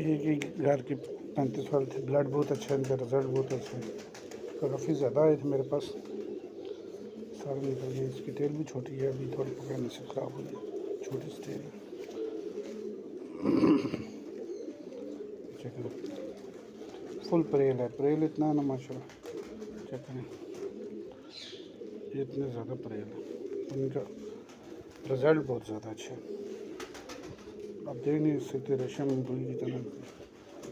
एक ही घर के 35 वाले थे, ब्लड बहुत अच्छा है, इनका रिज़ल्ट बहुत अच्छा है। काफ़ी ज़्यादा आए थे मेरे पास, सारे निकल गए। इसकी टेल भी छोटी है, अभी थोड़ी पकाने से ख़राब हुई है, छोटी सी टेल है। चेक करें, फुल परेल है, परेल इतना है ना माशाल्लाह। चेक करें, ये इतने ज़्यादा परेल है, इनका रिज़ल्ट बहुत ज़्यादा अच्छा है। आप देख नहीं सकते, रेशम रुई की तरह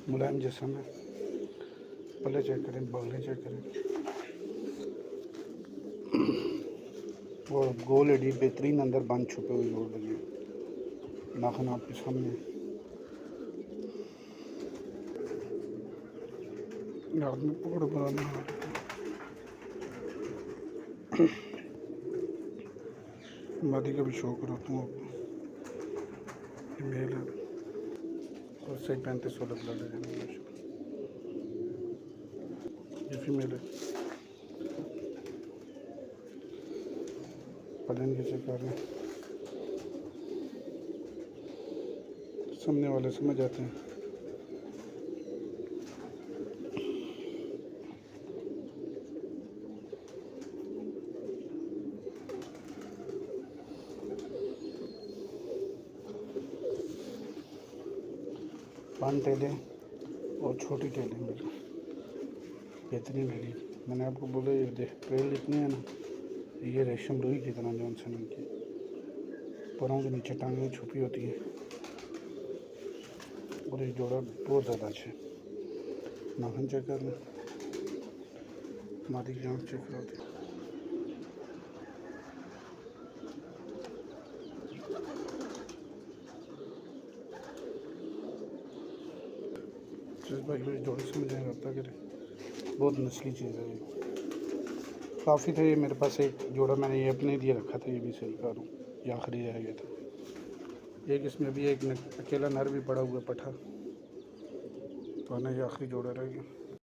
मुलायम जैसा है। पल्ले चेक करें, बगले चेक करें, और गोल एडी बेहतरीन अंदर बंद छुपे हुए जोड़ लगे, नाखन आपके सामने। हाथ में पकड़ बनाना मादी का भी शौक कराता हूँ आपको। मेल है और सही 35-16 ब्लड है। ये फीमेल है। पलन कैसे कर रहे हैं, सामने वाले समझ आते हैं। पान टेलें और छोटी टेलें मेरी बेहतरीन लगी। मैंने आपको बोला ये देख ट्रेल इतनी है ना, ये रेशम रुई की तरह जॉनसन की पैरों के नीचे टांगें छुपी होती हैं, और ये जोड़ा बहुत ज़्यादा अच्छा है। नाखन चेक कर लें, मादी की आँख चेक करा दें। जिस भाई मेरे जोड़े से मुझे रब्ता करें, बहुत नस्ली चीज़ है ये। काफ़ी थे ये मेरे पास, एक जोड़ा मैंने ये अपने लिए रखा था, ये भी सेल कर दूँ, ये आखिरी रह गया था। एक इसमें भी एक अकेला नर भी पड़ा हुआ पठा, तो ना ये आखिरी जोड़ा रह गया।